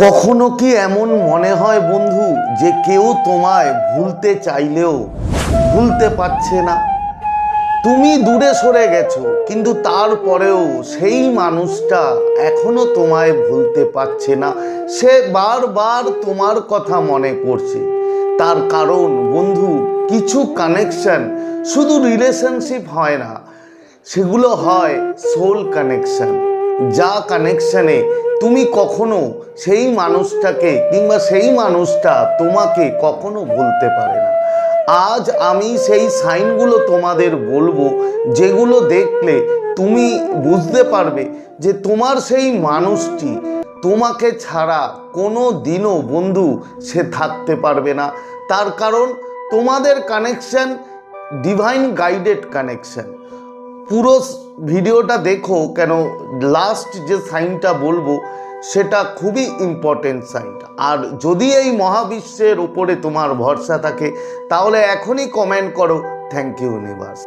কখনো কি এমন মনে হয় বন্ধু যে কেউ তোমায় ভুলতে চাইলেও ভুলতে পারছে না? তুমি দূরে সরে গেছো, কিন্তু তারপরেও সেই মানুষটা এখনো তোমায় ভুলতে পারছে না। সে বারবার তোমার কথা মনে করছে। তার কারণ বন্ধু, কিছু কানেকশন শুধু রিলেশনশিপ হয় না, সেগুলো হয় সোল কানেকশন। যা কানেকশনে তুমি কখনো সেই মানুষটাকে কিংবা সেই মানুষটা তোমাকে কখনো ভুলতে পারে না। আজ আমি সেই সাইনগুলো তোমাদের বলবো, যেগুলো দেখলে তুমি বুঝতে পারবে যে তোমার সেই মানুষটি তোমাকে ছাড়া কোনো দিনও বন্ধু সে থাকতে পারবে না। তার কারণ তোমাদের কানেকশন ডিভাইন গাইডেড কানেকশন। পুরো ভিডিওটা দেখো, কেন লাস্ট যে সাইনটা বলবো সেটা খুবই ইম্পর্টেন্ট সাইন। আর যদি এই মহাবিশ্বের উপরে তোমার ভরসা থাকে তাহলে এখনই কমেন্ট করো, থ্যাংক ইউ ইউনিভার্স।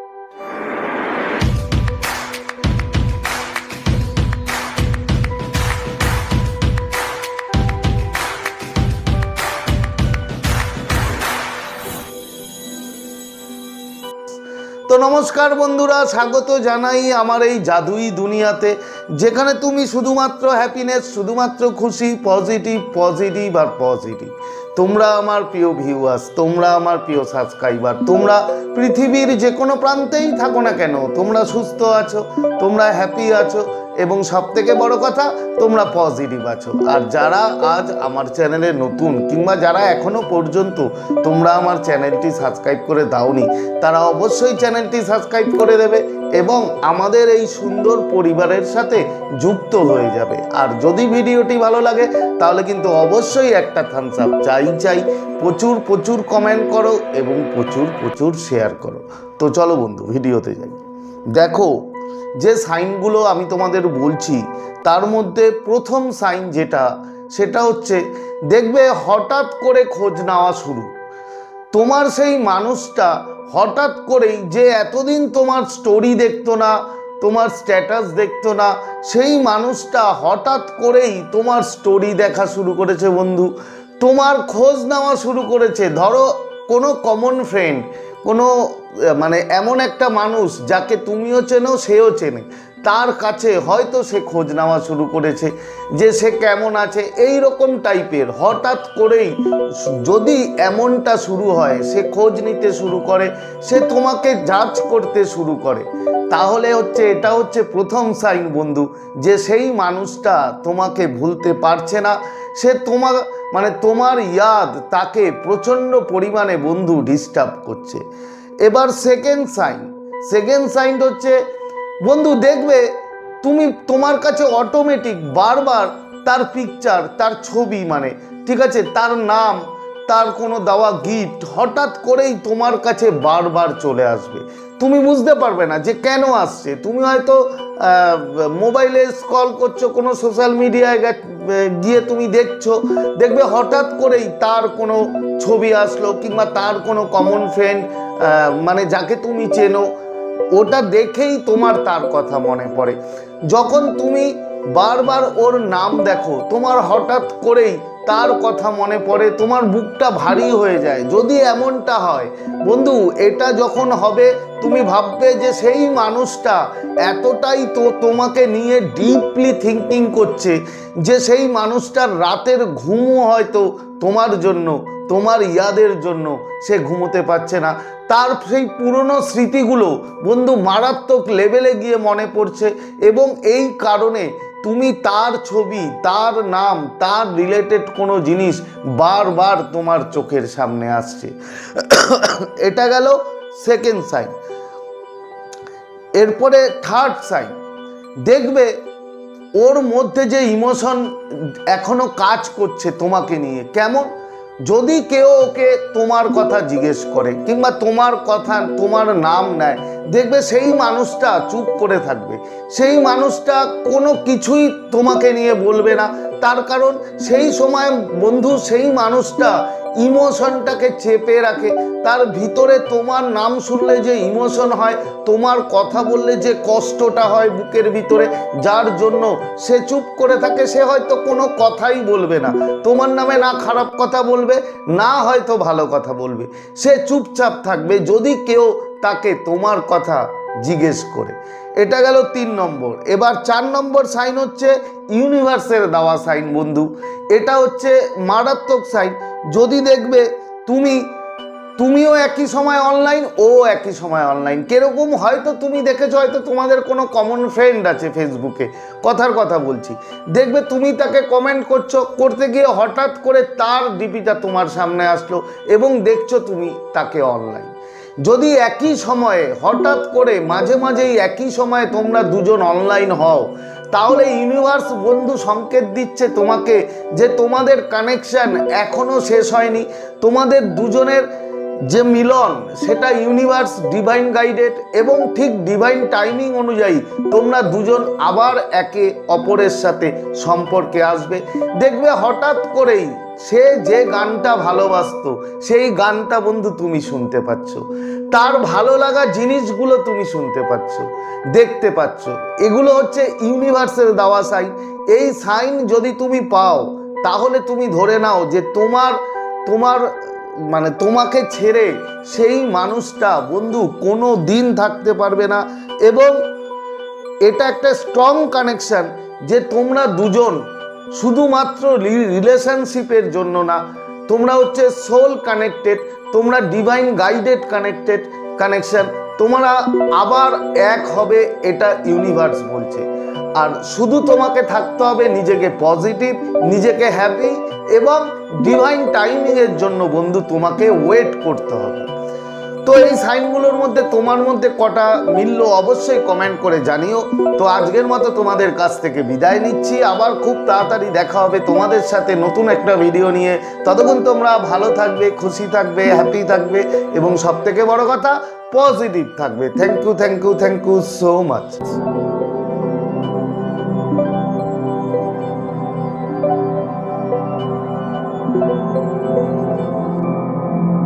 তো নমস্কার বন্ধুরা, স্বাগত জানাই আমার এই জাদুই দুনিয়াতে, যেখানে তুমি শুধুমাত্র হ্যাপিনেস, শুধুমাত্র খুশি, পজিটিভ পজিটিভ আর পজিটিভ। তোমরা আমার প্রিয় ভিউয়ার্স, তোমরা আমার প্রিয় সাবস্ক্রাইবার, তোমরা পৃথিবীর যে কোনো প্রান্তেই থাকো না কেন, তোমরা সুস্থ আছো, তোমরা হ্যাপি আছো, এবং সবথেকে বড় কথা তোমরা পজিটিভ আছো। আর যারা আজ আমার চ্যানেলে নতুন, কিংবা যারা এখনো পর্যন্ত তোমরা আমার চ্যানেলটি সাবস্ক্রাইব করে দাওনি, তারা অবশ্যই চ্যানেলটি সাবস্ক্রাইব করে দেবে এবং আমাদের এই সুন্দর পরিবারের সাথে যুক্ত হয়ে যাবে। আর যদি ভিডিওটি ভালো লাগে তাহলে কিন্তু অবশ্যই একটা থামস আপ চাই। প্রচুর প্রচুর কমেন্ট করো এবং প্রচুর প্রচুর শেয়ার করো। তো চলো বন্ধু, ভিডিওতে যাই। দেখো, যে সাইনগুলো আমি তোমাদের বলছি তার মধ্যে প্রথম সাইন সেটা হচ্ছে, দেখবে হঠাৎ করে খোঁজ নেওয়া শুরু। তোমার সেই মানুষটা হঠাৎ করেই, যে এতদিন তোমার স্টোরি দেখতো না, তোমার স্ট্যাটাস দেখতো না, সেই মানুষটা হঠাৎ করেই তোমার স্টোরি দেখা শুরু করেছে বন্ধু, তোমার খোঁজ নেওয়া শুরু করেছে। ধরো কোনো কমন ফ্রেন্ড, কোনো মানে এমন একটা মানুষ যাকে তুমিও চেনো সেও চেনে, তার কাছে হয়তো সে খোঁজ নেওয়া শুরু করেছে যে সে কেমন আছে, এই রকম টাইপের। হঠাৎ করেই যদি এমনটা শুরু হয়, সে খোঁজ নিতে শুরু করে, সে তোমাকে জাজ করতে শুরু করে, তাহলে এটা হচ্ছে প্রথম সাইন বন্ধু, যে সেই মানুষটা তোমাকে ভুলতে পারছে না। সে তোমার ইয়াদ তাকে প্রচণ্ড পরিমাণে বন্ধু ডিস্টার্ব করছে। এবার সেকেন্ড সাইন হচ্ছে বন্ধু, দেখবে তোমার কাছে অটোমেটিক বারবার তার পিকচার, তার ছবি, ঠিক আছে, তার নাম, তার কোনো দেওয়া গিফট হঠাৎ করেই তোমার কাছে বারবার চলে আসবে। তুমি বুঝতে পারবে না যে কেন আসছে। তুমি হয়তো মোবাইলে স্ক্রল করছো, কোনো সোশ্যাল মিডিয়ায় গিয়ে তুমি দেখবে হঠাৎ করেই তার কোনো ছবি আসলো, কিংবা তার কোনো কমন ফ্রেন্ড, যাকে তুমি চেনো, ওটা দেখেই তোমার তার কথা মনে পড়ে। যখন তুমি বারবার ওর নাম দেখো, তোমার হঠাৎ করেই তার কথা মনে পড়ে, তোমার বুকটা ভারী হয়ে যায়। যদি এমনটা হয় বন্ধু, এটা যখন হবে তুমি ভাববে যে সেই মানুষটা এতটাই তোমাকে নিয়ে ডিপলি থিঙ্কিং করছে যে সেই মানুষটার রাতের ঘুমও হয়তো তোমার জন্য, তোমার ইয়াদের জন্য সে ঘুমোতে পারছে না। তার সেই পুরনো স্মৃতিগুলো বন্ধু মারাত্মক লেভেলে গিয়ে মনে পড়ছে, এবং এই কারণে তুমি তার ছবি, তার নাম, তার রিলেটেড কোনো জিনিস বারবার তোমার চোখের সামনে আসছে। এটা গেল সেকেন্ড সাইন। এরপরে থার্ড সাইন, দেখবে ওর মধ্যে যে ইমোশন এখনো কাজ করছে তোমাকে নিয়ে। কেমন? যদি কেউ ওকে তোমার কথা জিজ্ঞেস করে, কিংবা তোমার নাম নেয়, দেখবে সেই মানুষটা চুপ করে থাকবে, সেই মানুষটা কোনো কিছুই তোমাকে নিয়ে বলবে না। তার কারণ সেই সময় বন্ধু সেই মানুষটা ইমোশনটাকে চেপে রাখে, তার ভিতরে তোমার নাম শুনলে যে ইমোশন হয়, তোমার কথা বললে যে কষ্টটা হয় বুকের ভিতরে, যার জন্য সে চুপ করে থাকে। সে হয়তো কোনো কথাই বলবে না, তোমার নামে না খারাপ কথা বলবে, না হয়তো ভালো কথা বলবে, সে চুপচাপ থাকবে যদি কেউ তাকে তোমার কথা জিজ্ঞেস করে। এটা গেল 3 নম্বর। এবার 4 নম্বর সাইন হচ্ছে ইউনিভার্সের দেওয়া সাইন বন্ধু। এটা হচ্ছে মারাত্মক সাইন। যদি দেখবে তুমিও একই সময় অনলাইন, ও একই সময় অনলাইন, কিরকম হয়তো তুমি দেখেছো, হয়তো তোমাদের কোনো কমন ফ্রেন্ড আছে ফেসবুকে, কথার কথা বলছি, দেখবে তুমি তাকে কমেন্ট করতে গিয়ে হঠাৎ করে তার ডিপিটা তোমার সামনে আসলো এবং দেখছো তুমি তাকে অনলাইন। যদি একই সময়ে হঠাৎ করে মাঝে মাঝেই একই সময়ে তোমরা দুজন অনলাইন হও, তাহলে ইউনিভার্স বন্ধু সংকেত দিচ্ছে তোমাকে যে তোমাদের কানেকশন এখনো শেষ হয়নি, তোমাদের দুজনের যে মিলন সেটা ইউনিভার্স ডিভাইন গাইডেড এবং ঠিক ডিভাইন টাইমিং অনুযায়ী তোমরা দুজন আবার একে অপরের সাথে সম্পর্কে আসবে। দেখবে হঠাৎ করেই সে যে গানটা ভালোবাসতো সেই গানটা বন্ধু তুমি শুনতে পাচ্ছ, তার ভালো লাগা জিনিসগুলো তুমি শুনতে পাচ্ছ, দেখতে পাচ্ছ। এগুলো হচ্ছে ইউনিভার্সের দেওয়া সাইন। এই সাইন যদি তুমি পাও তাহলে তুমি ধরে নাও যে তোমাকে ছেড়ে সেই মানুষটা বন্ধু কোনো দিন থাকতে পারবে না। এবং এটা একটা স্ট্রং কানেকশন যে তোমরা দুজন শুধুমাত্র রিলেশনশিপের জন্য না, তোমরা হচ্ছে সোল কানেক্টেড, তোমরা ডিভাইন গাইডেড কানেকশন, তোমরা আবার এক হবে, এটা ইউনিভার্স বলছে। আর শুধু তোমাকে থাকতে হবে নিজেকে পজিটিভ, নিজেকে হ্যাপি এবং ডিভাইন টাইমিংয়ের জন্য বন্ধু তোমাকে ওয়েট করতে হবে। তো এই সাইনগুলোর মধ্যে তোমার মধ্যে কটা মিললো অবশ্যই কমেন্ট করে জানিও। তো আজকের মতো তোমাদের কাছ থেকে বিদায় নিচ্ছি, আবার খুব তাড়াতাড়ি দেখা হবে তোমাদের সাথে নতুন একটা ভিডিও নিয়ে। ততক্ষণ তোমরা ভালো থাকবে, খুশি থাকবে, হ্যাপি থাকবে এবং সবথেকে বড় কথা পজিটিভ থাকবে। Thank you so much.